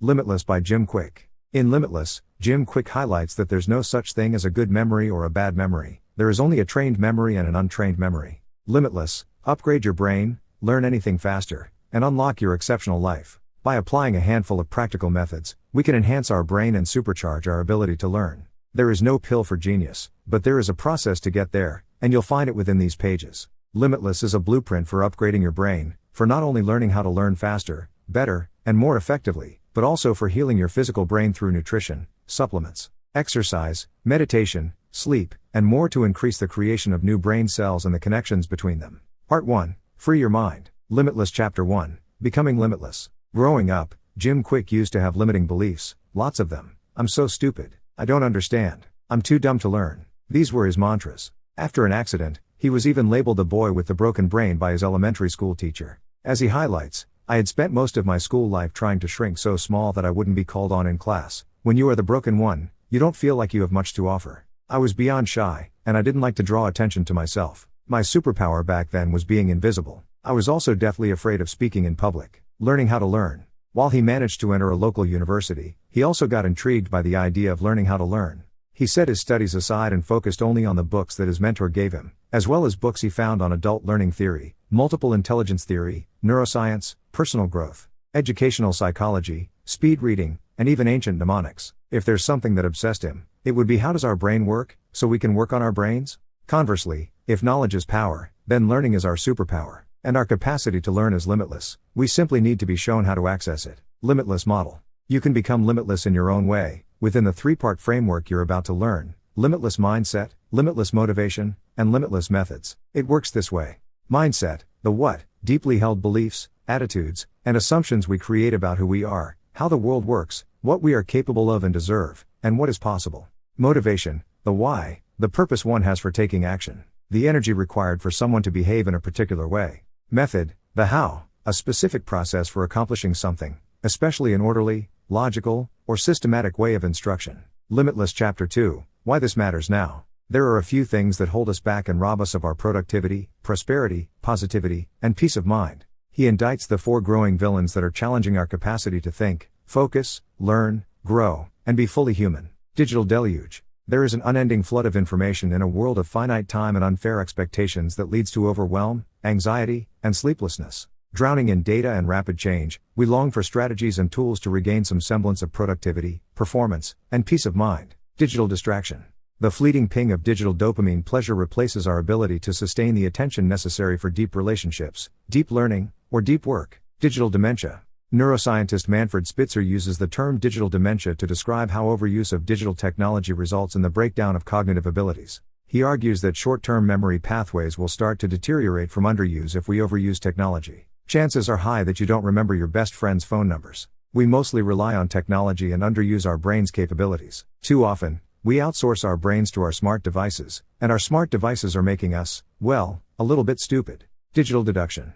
Limitless by Jim Kwik. In Limitless, Jim Kwik highlights that there's no such thing as a good memory or a bad memory. There is only a trained memory and an untrained memory. Limitless, upgrade your brain, learn anything faster, and unlock your exceptional life. By applying a handful of practical methods, we can enhance our brain and supercharge our ability to learn. There is no pill for genius, but there is a process to get there, and you'll find it within these pages. Limitless is a blueprint for upgrading your brain, for not only learning how to learn faster, better, and more effectively, but also for healing your physical brain through nutrition, supplements, exercise, meditation, sleep, and more to increase the creation of new brain cells and the connections between them. Part 1. Free your mind. Limitless Chapter 1. Becoming limitless. Growing up, Jim Kwik used to have limiting beliefs, lots of them. I'm so stupid. I don't understand. I'm too dumb to learn. These were his mantras. After an accident, he was even labeled the boy with the broken brain by his elementary school teacher. As he highlights, I had spent most of my school life trying to shrink so small that I wouldn't be called on in class. When you are the broken one, you don't feel like you have much to offer. I was beyond shy, and I didn't like to draw attention to myself. My superpower back then was being invisible. I was also deathly afraid of speaking in public. Learning how to learn. While he managed to enter a local university, he also got intrigued by the idea of learning how to learn. He set his studies aside and focused only on the books that his mentor gave him, as well as books he found on adult learning theory, multiple intelligence theory, neuroscience, personal growth, educational psychology, speed reading, and even ancient mnemonics. If there's something that obsessed him, it would be how does our brain work, so we can work on our brains? Conversely, if knowledge is power, then learning is our superpower, and our capacity to learn is limitless. We simply need to be shown how to access it. Limitless model. You can become limitless in your own way, within the three-part framework you're about to learn: limitless mindset, limitless motivation, and limitless methods. It works this way. Mindset, the what, deeply held beliefs, attitudes, and assumptions we create about who we are, how the world works, what we are capable of and deserve, and what is possible. Motivation, the why, the purpose one has for taking action, the energy required for someone to behave in a particular way. Method, the how, a specific process for accomplishing something, especially an orderly, logical, or systematic way of instruction. Limitless Chapter 2. Why this matters now. There are a few things that hold us back and rob us of our productivity, prosperity, positivity, and peace of mind. He indicts the 4 growing villains that are challenging our capacity to think, focus, learn, grow, and be fully human. Digital deluge. There is an unending flood of information in a world of finite time and unfair expectations that leads to overwhelm, anxiety, and sleeplessness. Drowning in data and rapid change, we long for strategies and tools to regain some semblance of productivity, performance, and peace of mind. Digital distraction. The fleeting ping of digital dopamine pleasure replaces our ability to sustain the attention necessary for deep relationships, deep learning, or deep work. Digital dementia. Neuroscientist Manfred Spitzer uses the term digital dementia to describe how overuse of digital technology results in the breakdown of cognitive abilities. He argues that short-term memory pathways will start to deteriorate from underuse if we overuse technology. Chances are high that you don't remember your best friend's phone numbers. We mostly rely on technology and underuse our brain's capabilities. Too often, we outsource our brains to our smart devices, and our smart devices are making us, well, a little bit stupid. Digital deduction.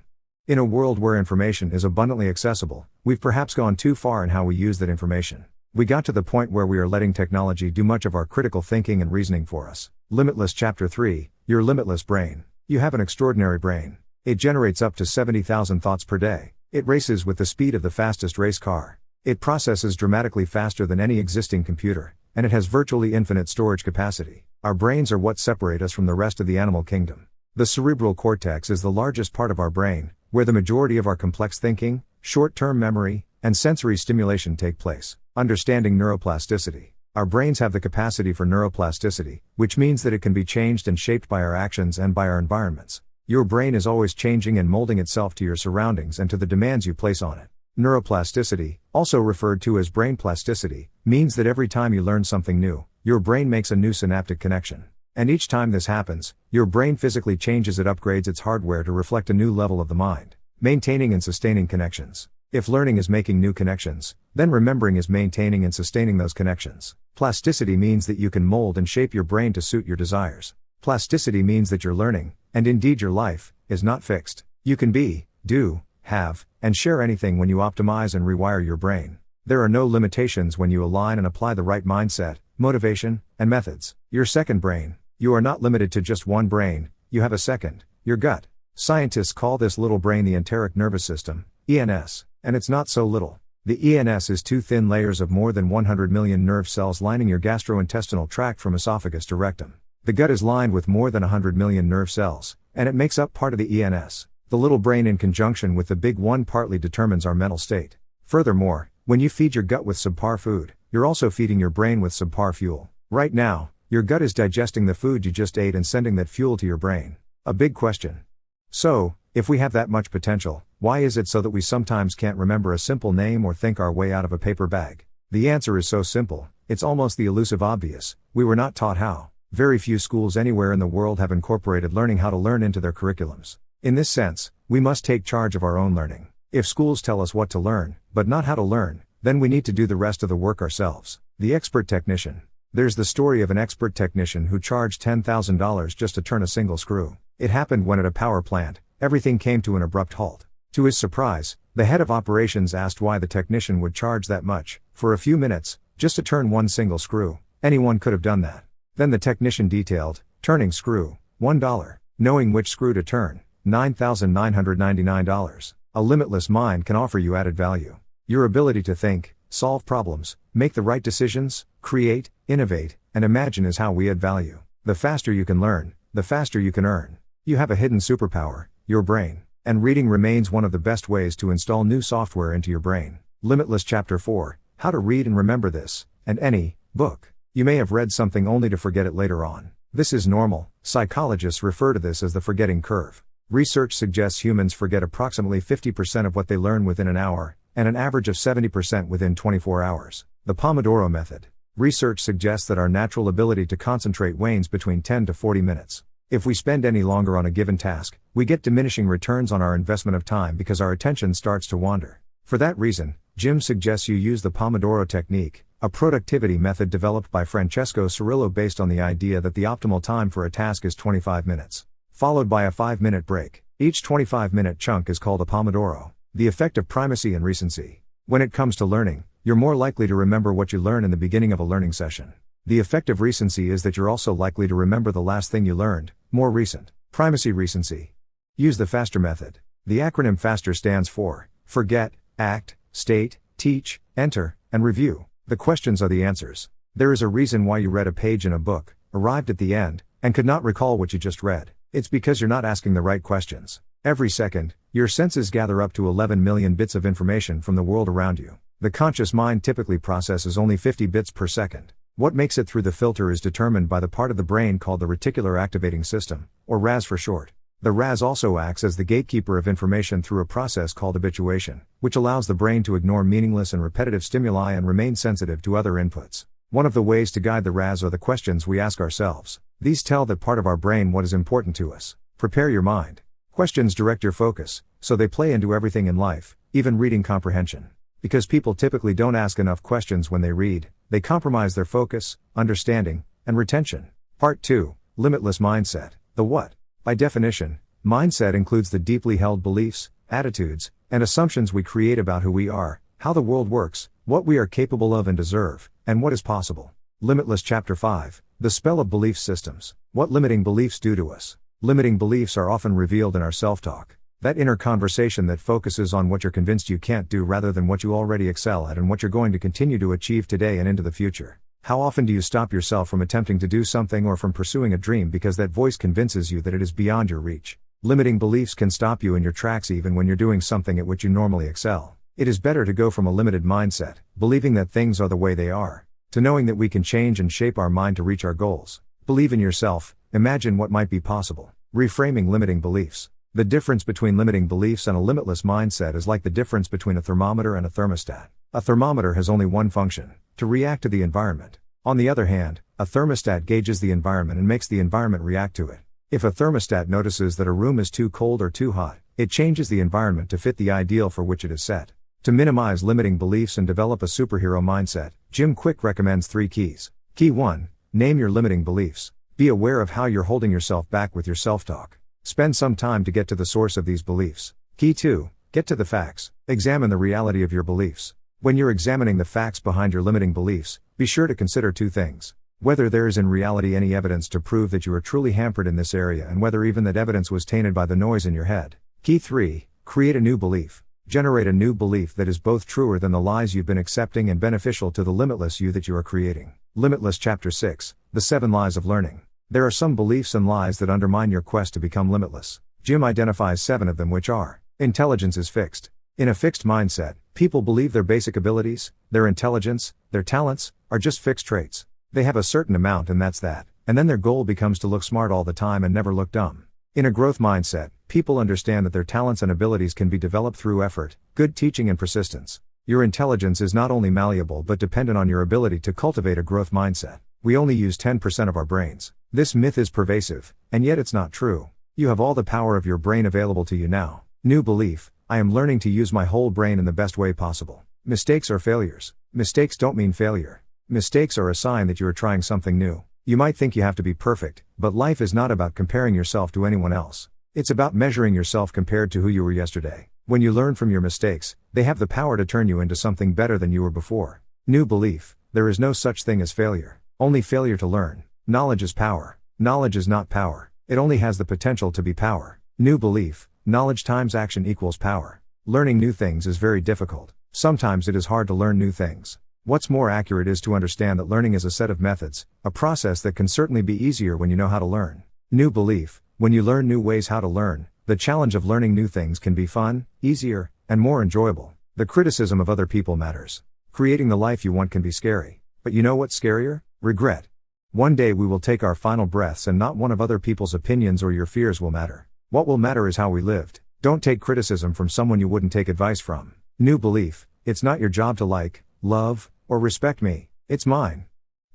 In a world where information is abundantly accessible, we've perhaps gone too far in how we use that information. We got to the point where we are letting technology do much of our critical thinking and reasoning for us. Limitless Chapter 3. Your limitless brain. You have an extraordinary brain. It generates up to 70,000 thoughts per day. It races with the speed of the fastest race car. It processes dramatically faster than any existing computer, and it has virtually infinite storage capacity. Our brains are what separate us from the rest of the animal kingdom. The cerebral cortex is the largest part of our brain, where the majority of our complex thinking, short-term memory, and sensory stimulation take place. Understanding neuroplasticity. Our brains have the capacity for neuroplasticity, which means that it can be changed and shaped by our actions and by our environments. Your brain is always changing and molding itself to your surroundings and to the demands you place on it. Neuroplasticity, also referred to as brain plasticity, means that every time you learn something new, your brain makes a new synaptic connection. And each time this happens, your brain physically changes, it upgrades its hardware to reflect a new level of the mind. Maintaining and sustaining connections. If learning is making new connections, then remembering is maintaining and sustaining those connections. Plasticity means that you can mold and shape your brain to suit your desires. Plasticity means that your learning, and indeed your life, is not fixed. You can be, do, have, and share anything when you optimize and rewire your brain. There are no limitations when you align and apply the right mindset, motivation, and methods. Your second brain. You are not limited to just one brain, you have a second, your gut. Scientists call this little brain the enteric nervous system, ENS, and it's not so little. The ENS is two thin layers of more than 100 million nerve cells lining your gastrointestinal tract from esophagus to rectum. The gut is lined with more than 100 million nerve cells, and it makes up part of the ENS. The little brain in conjunction with the big one partly determines our mental state. Furthermore, when you feed your gut with subpar food, you're also feeding your brain with subpar fuel. Right now, your gut is digesting the food you just ate and sending that fuel to your brain. A big question. So, if we have that much potential, why is it so that we sometimes can't remember a simple name or think our way out of a paper bag? The answer is so simple, it's almost the elusive obvious: we were not taught how. Very few schools anywhere in the world have incorporated learning how to learn into their curriculums. In this sense, we must take charge of our own learning. If schools tell us what to learn, but not how to learn, then we need to do the rest of the work ourselves. The expert technician. There's the story of an expert technician who charged $10,000 just to turn a single screw. It happened when at a power plant, everything came to an abrupt halt. To his surprise, the head of operations asked why the technician would charge that much, for a few minutes, just to turn one single screw. Anyone could have done that. Then the technician detailed: turning screw, $1. Knowing which screw to turn, $9,999. A limitless mind can offer you added value. Your ability to think, solve problems, make the right decisions, create, innovate, and imagine is how we add value. The faster you can learn, the faster you can earn. You have a hidden superpower, your brain, and reading remains one of the best ways to install new software into your brain. Limitless Chapter 4, How to Read and Remember This, and Any, book. You may have read something only to forget it later on. This is normal. Psychologists refer to this as the forgetting curve. Research suggests humans forget approximately 50% of what they learn within an hour, and an average of 70% within 24 hours. The Pomodoro Method. Research suggests that our natural ability to concentrate wanes between 10 to 40 minutes. If we spend any longer on a given task, we get diminishing returns on our investment of time because our attention starts to wander. For that reason, Jim suggests you use the Pomodoro technique, a productivity method developed by Francesco Cirillo based on the idea that the optimal time for a task is 25 minutes, followed by a 5-minute break. Each 25-minute chunk is called a Pomodoro. The effect of primacy and recency. When it comes to learning, you're more likely to remember what you learn in the beginning of a learning session. The effect of recency is that you're also likely to remember the last thing you learned, more recent. Primacy recency. Use the FASTER method. The acronym FASTER stands for forget, act, state, teach, enter, and review. The questions are the answers. There is a reason why you read a page in a book, arrived at the end, and could not recall what you just read. It's because you're not asking the right questions. Every second, your senses gather up to 11 million bits of information from the world around you. The conscious mind typically processes only 50 bits per second. What makes it through the filter is determined by the part of the brain called the reticular activating system, or RAS for short. The RAS also acts as the gatekeeper of information through a process called habituation, which allows the brain to ignore meaningless and repetitive stimuli and remain sensitive to other inputs. One of the ways to guide the RAS are the questions we ask ourselves. These tell that part of our brain what is important to us. Prepare your mind. Questions direct your focus, so they play into everything in life, even reading comprehension. Because people typically don't ask enough questions when they read, they compromise their focus, understanding, and retention. Part 2, Limitless Mindset. The what? By definition, mindset includes the deeply held beliefs, attitudes, and assumptions we create about who we are, how the world works, what we are capable of and deserve, and what is possible. Limitless Chapter 5, The Spell of Belief Systems. What limiting beliefs do to us. Limiting beliefs are often revealed in our self-talk. That inner conversation that focuses on what you're convinced you can't do rather than what you already excel at and what you're going to continue to achieve today and into the future. How often do you stop yourself from attempting to do something or from pursuing a dream because that voice convinces you that it is beyond your reach? Limiting beliefs can stop you in your tracks even when you're doing something at which you normally excel. It is better to go from a limited mindset, believing that things are the way they are, to knowing that we can change and shape our mind to reach our goals. Believe in yourself, imagine what might be possible. Reframing limiting beliefs. The difference between limiting beliefs and a limitless mindset is like the difference between a thermometer and a thermostat. A thermometer has only one function: to react to the environment. On the other hand, a thermostat gauges the environment and makes the environment react to it. If a thermostat notices that a room is too cold or too hot, it changes the environment to fit the ideal for which it is set. To minimize limiting beliefs and develop a superhero mindset, Jim Kwik recommends 3 keys. Key 1, name your limiting beliefs. Be aware of how you're holding yourself back with your self-talk. Spend some time to get to the source of these beliefs. Key 2, get to the facts. Examine the reality of your beliefs. When you're examining the facts behind your limiting beliefs, be sure to consider 2 things. Whether there is in reality any evidence to prove that you are truly hampered in this area and whether even that evidence was tainted by the noise in your head. Key 3, create a new belief. Generate a new belief that is both truer than the lies you've been accepting and beneficial to the limitless you that you are creating. Limitless Chapter 6, The 7 Lies of Learning. There are some beliefs and lies that undermine your quest to become limitless. Jim identifies 7 of them, which are: intelligence is fixed. In a fixed mindset, people believe their basic abilities, their intelligence, their talents, are just fixed traits. They have a certain amount and that's that, and then their goal becomes to look smart all the time and never look dumb. In a growth mindset, people understand that their talents and abilities can be developed through effort, good teaching and persistence. Your intelligence is not only malleable but dependent on your ability to cultivate a growth mindset. We only use 10% of our brains. This myth is pervasive, and yet it's not true. You have all the power of your brain available to you now. New belief: I am learning to use my whole brain in the best way possible. Mistakes are failures. Mistakes don't mean failure. Mistakes are a sign that you are trying something new. You might think you have to be perfect, but life is not about comparing yourself to anyone else. It's about measuring yourself compared to who you were yesterday. When you learn from your mistakes, they have the power to turn you into something better than you were before. New belief: there is no such thing as failure. Only failure to learn. Knowledge is power. Knowledge is not power. It only has the potential to be power. New belief: knowledge times action equals power. Learning new things is very difficult. Sometimes it is hard to learn new things. What's more accurate is to understand that learning is a set of methods, a process that can certainly be easier when you know how to learn. New belief: when you learn new ways how to learn, the challenge of learning new things can be fun, easier, and more enjoyable. The criticism of other people matters. Creating the life you want can be scary. But you know what's scarier? Regret. One day we will take our final breaths and not one of other people's opinions or your fears will matter. What will matter is how we lived. Don't take criticism from someone you wouldn't take advice from. New belief: it's not your job to like, love, or respect me. It's mine.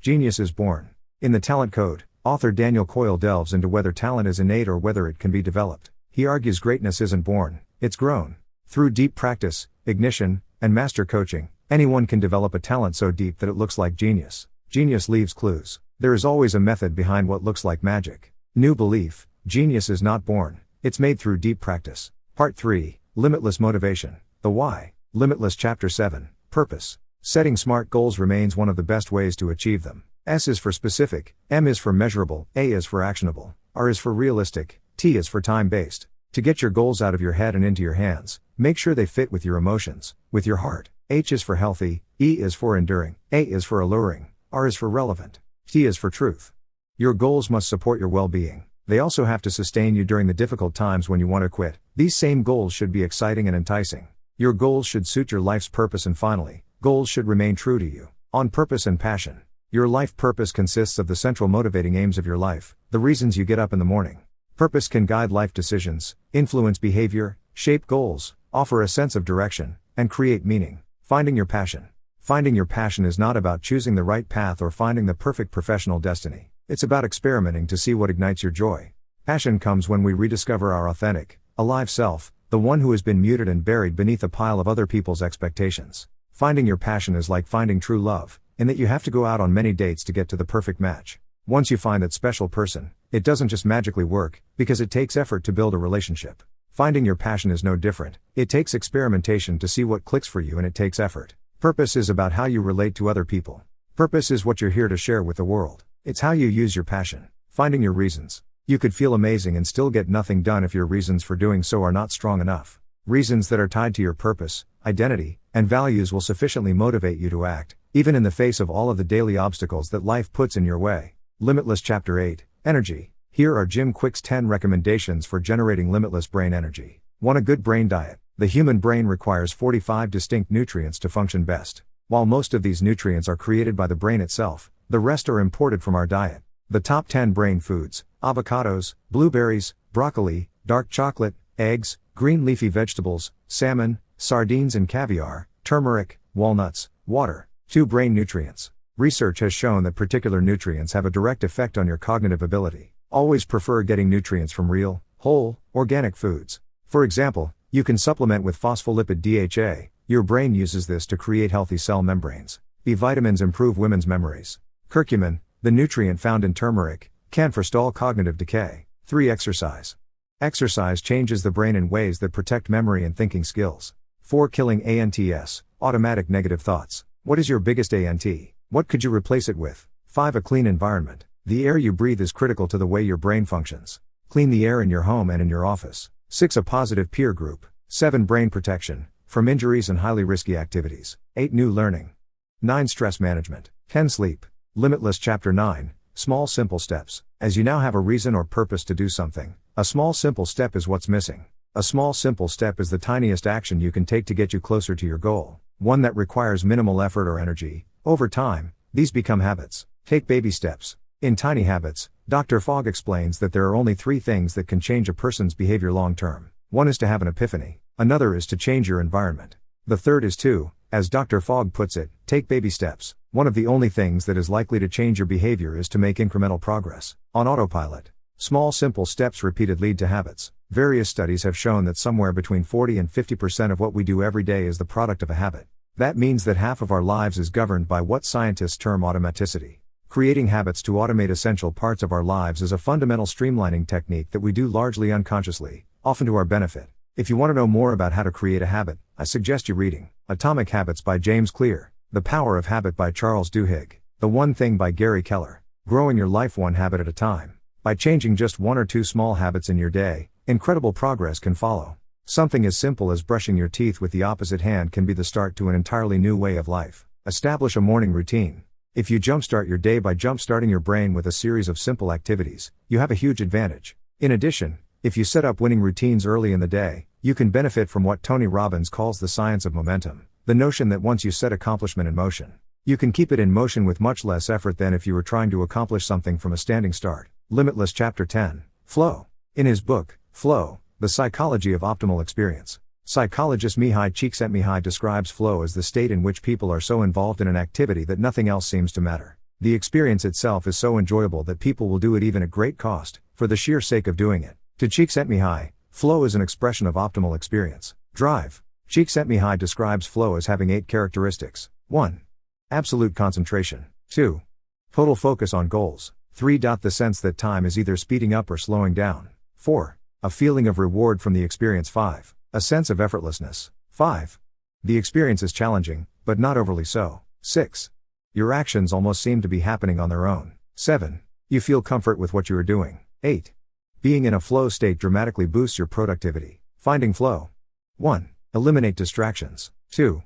Genius is born. In The Talent Code, author Daniel Coyle delves into whether talent is innate or whether it can be developed. He argues greatness isn't born, it's grown. Through deep practice, ignition, and master coaching, anyone can develop a talent so deep that it looks like genius. Genius leaves clues. There is always a method behind what looks like magic. New belief: genius is not born, it's made through deep practice. Part 3, Limitless Motivation. The Why. Limitless Chapter 7, Purpose. Setting smart goals remains one of the best ways to achieve them. S is for specific, M is for measurable, A is for actionable, R is for realistic, T is for time-based. To get your goals out of your head and into your hands, make sure they fit with your emotions, with your heart. H is for healthy, E is for enduring, A is for alluring, R is for relevant, T is for truth. Your goals must support your well-being. They also have to sustain you during the difficult times when you want to quit. These same goals should be exciting and enticing. Your goals should suit your life's purpose, and finally, goals should remain true to you. On purpose and passion. Your life purpose consists of the central motivating aims of your life, the reasons you get up in the morning. Purpose can guide life decisions, influence behavior, shape goals, offer a sense of direction, and create meaning. Finding your passion. Finding your passion is not about choosing the right path or finding the perfect professional destiny. It's about experimenting to see what ignites your joy. Passion comes when we rediscover our authentic, alive self, the one who has been muted and buried beneath a pile of other people's expectations. Finding your passion is like finding true love, in that you have to go out on many dates to get to the perfect match. Once you find that special person, it doesn't just magically work, because it takes effort to build a relationship. Finding your passion is no different. It takes experimentation to see what clicks for you, and it takes effort. Purpose is about how you relate to other people. Purpose is what you're here to share with the world. It's how you use your passion. Finding your reasons. You could feel amazing and still get nothing done if your reasons for doing so are not strong enough. Reasons that are tied to your purpose, identity, and values will sufficiently motivate you to act, even in the face of all of the daily obstacles that life puts in your way. Limitless Chapter 8, Energy. Here are Jim Kwik's 10 recommendations for generating limitless brain energy. 1. A good brain diet. The human brain requires 45 distinct nutrients to function best. While most of these nutrients are created by the brain itself, the rest are imported from our diet. The top 10 brain foods: avocados, blueberries, broccoli, dark chocolate, eggs, green leafy vegetables, salmon, sardines and caviar, turmeric, walnuts, water. 2. Brain nutrients. Research has shown that particular nutrients have a direct effect on your cognitive ability. Always prefer getting nutrients from real, whole, organic foods. For example, you can supplement with phospholipid DHA. Your brain uses this to create healthy cell membranes. B. Vitamins improve women's memories. Curcumin, the nutrient found in turmeric, can forestall cognitive decay. 3. Exercise. Exercise changes the brain in ways that protect memory and thinking skills. 4. Killing ANTS, automatic negative thoughts. What is your biggest ANT? What could you replace it with? 5. A clean environment. The air you breathe is critical to the way your brain functions. Clean the air in your home and in your office. 6. A positive peer group. 7. Brain protection. from injuries and highly risky activities. 8. New learning. 9. Stress management. 10. Sleep. Limitless Chapter 9, Small Simple Steps. As you now have a reason or purpose to do something, a small simple step is what's missing. A small simple step is the tiniest action you can take to get you closer to your goal, one that requires minimal effort or energy. Over time, these become habits. Take baby steps. In Tiny Habits, Dr. Fogg explains that there are only 3 things that can change a person's behavior long term. One is to have an epiphany, another is to change your environment. The third is to, as Dr. Fogg puts it, take baby steps. One of the only things that is likely to change your behavior is to make incremental progress. On autopilot. Small simple steps repeated lead to habits. Various studies have shown that somewhere between 40 and 50% of what we do every day is the product of a habit. That means that half of our lives is governed by what scientists term automaticity. Creating habits to automate essential parts of our lives is a fundamental streamlining technique that we do largely unconsciously, often to our benefit. If you want to know more about how to create a habit, I suggest you reading Atomic Habits by James Clear, The Power of Habit by Charles Duhigg, The One Thing by Gary Keller, Growing Your Life One Habit at a Time. By changing just 1 or 2 small habits in your day, incredible progress can follow. Something as simple as brushing your teeth with the opposite hand can be the start to an entirely new way of life. Establish a morning routine. If you jumpstart your day by jumpstarting your brain with a series of simple activities, you have a huge advantage. In addition, if you set up winning routines early in the day, you can benefit from what Tony Robbins calls the science of momentum, the notion that once you set accomplishment in motion, you can keep it in motion with much less effort than if you were trying to accomplish something from a standing start. Limitless Chapter 10, Flow. In his book, Flow, The Psychology of Optimal Experience, psychologist Mihai Csikszentmihalyi describes flow as the state in which people are so involved in an activity that nothing else seems to matter. The experience itself is so enjoyable that people will do it even at great cost, for the sheer sake of doing it. To Csikszentmihalyi, flow is an expression of optimal experience. Drive. Csikszentmihalyi describes flow as having 8 characteristics. 1. Absolute concentration. 2. Total focus on goals. 3. The sense that time is either speeding up or slowing down. 4. A feeling of reward from the experience. 5. A sense of effortlessness. 5. The experience is challenging, but not overly so. 6. Your actions almost seem to be happening on their own. 7. You feel comfort with what you are doing. 8. Being in a flow state dramatically boosts your productivity. Finding flow. 1. Eliminate distractions. 2.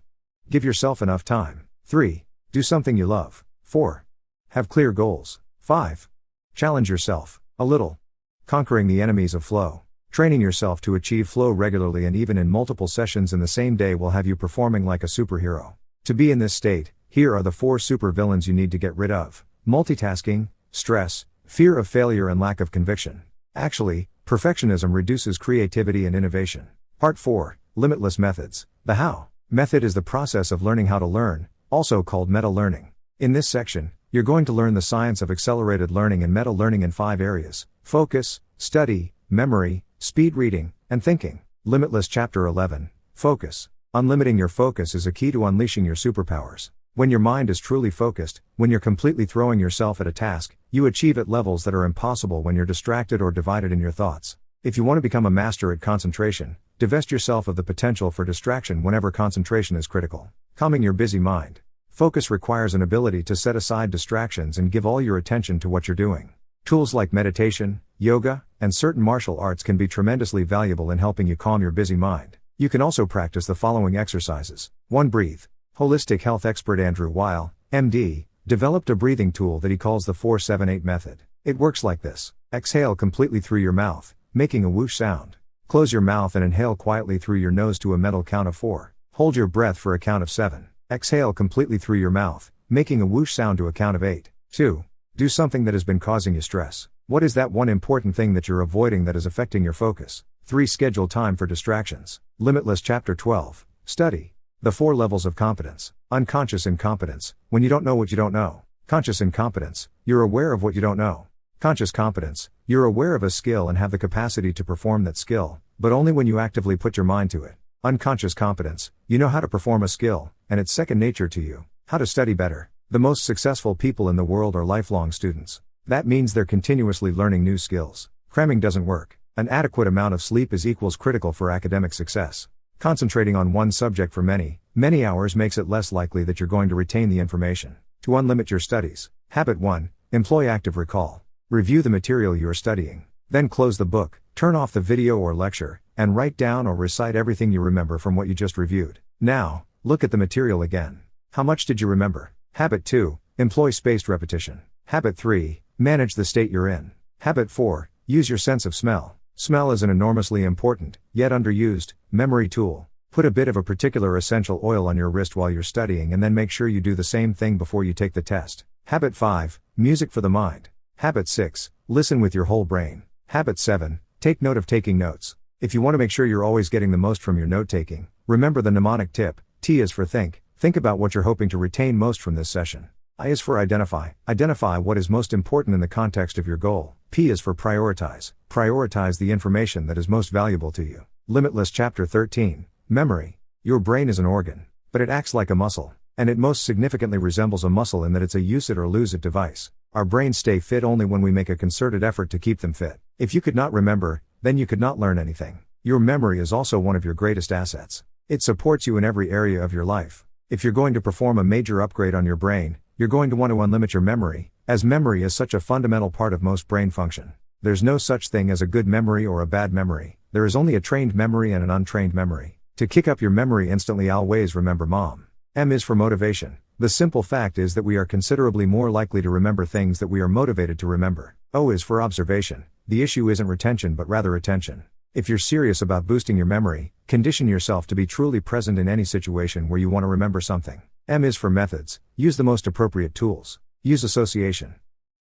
Give yourself enough time. 3. Do something you love. 4. Have clear goals. 5. Challenge yourself, a little. Conquering the enemies of flow. Training yourself to achieve flow regularly and even in multiple sessions in the same day will have you performing like a superhero. To be in this state, here are the 4 supervillains you need to get rid of: multitasking, stress, fear of failure, and lack of conviction. Actually, perfectionism reduces creativity and innovation. Part 4, Limitless Methods. The How method is the process of learning how to learn, also called meta-learning. In this section, you're going to learn the science of accelerated learning and meta-learning in 5 areas: focus, study, memory, speed reading, and thinking. Limitless Chapter 11, Focus. Unlimiting your focus is a key to unleashing your superpowers. When your mind is truly focused, when you're completely throwing yourself at a task, you achieve at levels that are impossible when you're distracted or divided in your thoughts. If you want to become a master at concentration, divest yourself of the potential for distraction whenever concentration is critical. Calming your busy mind. Focus requires an ability to set aside distractions and give all your attention to what you're doing. Tools like meditation, yoga, and certain martial arts can be tremendously valuable in helping you calm your busy mind. You can also practice the following exercises. 1. Breathe. Holistic health expert Andrew Weil, MD, developed a breathing tool that he calls the 4-7-8 method. It works like this. Exhale completely through your mouth, making a whoosh sound. Close your mouth and inhale quietly through your nose to a mental count of 4. Hold your breath for a count of 7. Exhale completely through your mouth, making a whoosh sound to a count of 8. 2. Do something that has been causing you stress. What is that one important thing that you're avoiding that is affecting your focus? 3. Schedule time for distractions. Limitless Chapter 12, Study. The 4 levels of competence. Unconscious incompetence, when you don't know what you don't know. Conscious incompetence, you're aware of what you don't know. Conscious competence, you're aware of a skill and have the capacity to perform that skill, but only when you actively put your mind to it. Unconscious competence, you know how to perform a skill, and it's second nature to you. How to study better. The most successful people in the world are lifelong students. That means they're continuously learning new skills. Cramming doesn't work. An adequate amount of sleep is equals critical for academic success. Concentrating on one subject for many hours makes it less likely that you're going to retain the information. To unlimit your studies. Habit 1. Employ active recall. Review the material you are studying. Then close the book, turn off the video or lecture, and write down or recite everything you remember from what you just reviewed. Now, look at the material again. How much did you remember? Habit 2, employ spaced repetition. Habit 3, manage the state you're in. Habit 4, use your sense of smell. Smell is an enormously important, yet underused, memory tool. Put a bit of a particular essential oil on your wrist while you're studying and then make sure you do the same thing before you take the test. Habit 5, music for the mind. Habit 6, listen with your whole brain. Habit 7, take note of taking notes. If you want to make sure you're always getting the most from your note-taking, remember the mnemonic tip. T is for think. Think about what you're hoping to retain most from this session. I is for identify. Identify what is most important in the context of your goal. P is for prioritize. Prioritize the information that is most valuable to you. Limitless Chapter 13. Memory. Your brain is an organ, but it acts like a muscle, and it most significantly resembles a muscle in that it's a use it or lose it device. Our brains stay fit only when we make a concerted effort to keep them fit. If you could not remember, then you could not learn anything. Your memory is also one of your greatest assets. It supports you in every area of your life. If you're going to perform a major upgrade on your brain, you're going to want to unlimit your memory, as memory is such a fundamental part of most brain function. There's no such thing as a good memory or a bad memory. There is only a trained memory and an untrained memory. To kick up your memory instantly, always remember mom. M is for motivation. The simple fact is that we are considerably more likely to remember things that we are motivated to remember. O is for observation. The issue isn't retention but rather attention. If you're serious about boosting your memory, condition yourself to be truly present in any situation where you want to remember something. M is for methods. Use the most appropriate tools. Use association.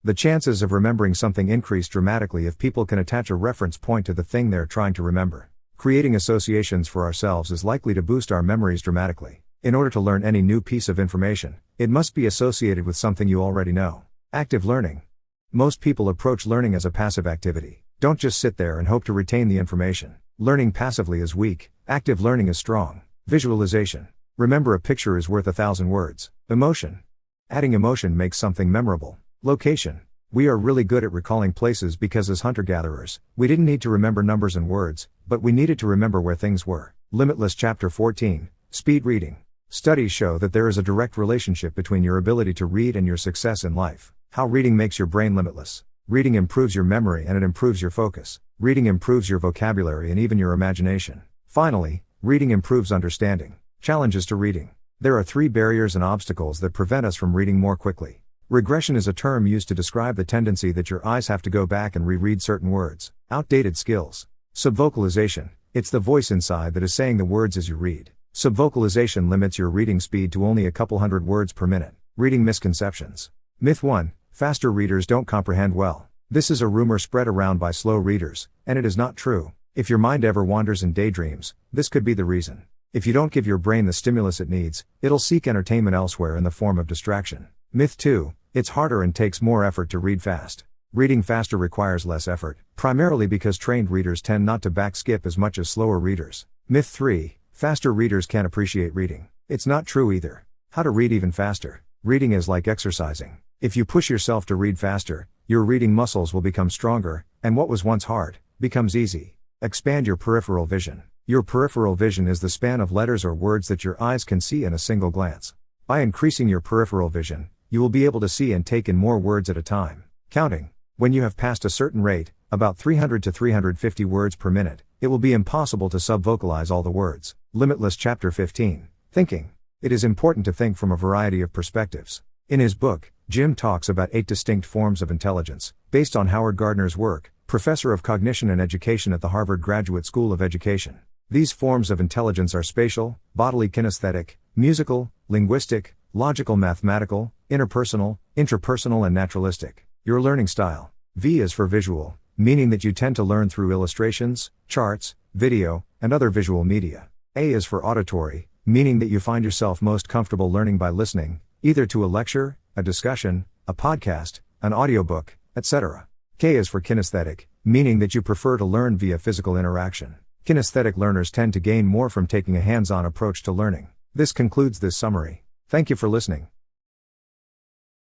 The chances of remembering something increase dramatically if people can attach a reference point to the thing they're trying to remember. Creating associations for ourselves is likely to boost our memories dramatically. In order to learn any new piece of information, it must be associated with something you already know. Active learning. Most people approach learning as a passive activity. Don't just sit there and hope to retain the information. Learning passively is weak, active learning is strong. Visualization. Remember, a picture is worth 1,000 words. Emotion. Adding emotion makes something memorable. Location. We are really good at recalling places because as hunter-gatherers, we didn't need to remember numbers and words, but we needed to remember where things were. Limitless Chapter 14. Speed reading. Studies show that there is a direct relationship between your ability to read and your success in life. How reading makes your brain limitless. Reading improves your memory and it improves your focus. Reading improves your vocabulary and even your imagination. Finally, reading improves understanding. Challenges to reading. There are 3 barriers and obstacles that prevent us from reading more quickly. Regression is a term used to describe the tendency that your eyes have to go back and reread certain words. Outdated skills. Subvocalization. It's the voice inside that is saying the words as you read. Subvocalization limits your reading speed to only a couple hundred words per minute. Reading misconceptions. Myth 1. Faster readers don't comprehend well. This is a rumor spread around by slow readers, and it is not true. If your mind ever wanders and daydreams, this could be the reason. If you don't give your brain the stimulus it needs, it'll seek entertainment elsewhere in the form of distraction. Myth 2. It's harder and takes more effort to read fast. Reading faster requires less effort, primarily because trained readers tend not to backskip as much as slower readers. Myth 3. Faster readers can't appreciate reading. It's not true either. How to read even faster. Reading is like exercising. If you push yourself to read faster, your reading muscles will become stronger, and what was once hard becomes easy. Expand your peripheral vision. Your peripheral vision is the span of letters or words that your eyes can see in a single glance. By increasing your peripheral vision, you will be able to see and take in more words at a time. Counting. When you have passed a certain rate, about 300 to 350 words per minute, it will be impossible to subvocalize all the words. Limitless Chapter 15. Thinking. It is important to think from a variety of perspectives. In his book, Jim talks about 8 distinct forms of intelligence, based on Howard Gardner's work, professor of cognition and education at the Harvard Graduate School of Education. These forms of intelligence are spatial, bodily kinesthetic, musical, linguistic, logical mathematical, interpersonal, intrapersonal and naturalistic. Your learning style. V is for visual, meaning that you tend to learn through illustrations, charts, video, and other visual media. A is for auditory, meaning that you find yourself most comfortable learning by listening, either to a lecture, a discussion, a podcast, an audiobook, etc. K is for kinesthetic, meaning that you prefer to learn via physical interaction. Kinesthetic learners tend to gain more from taking a hands-on approach to learning. This concludes this summary. Thank you for listening.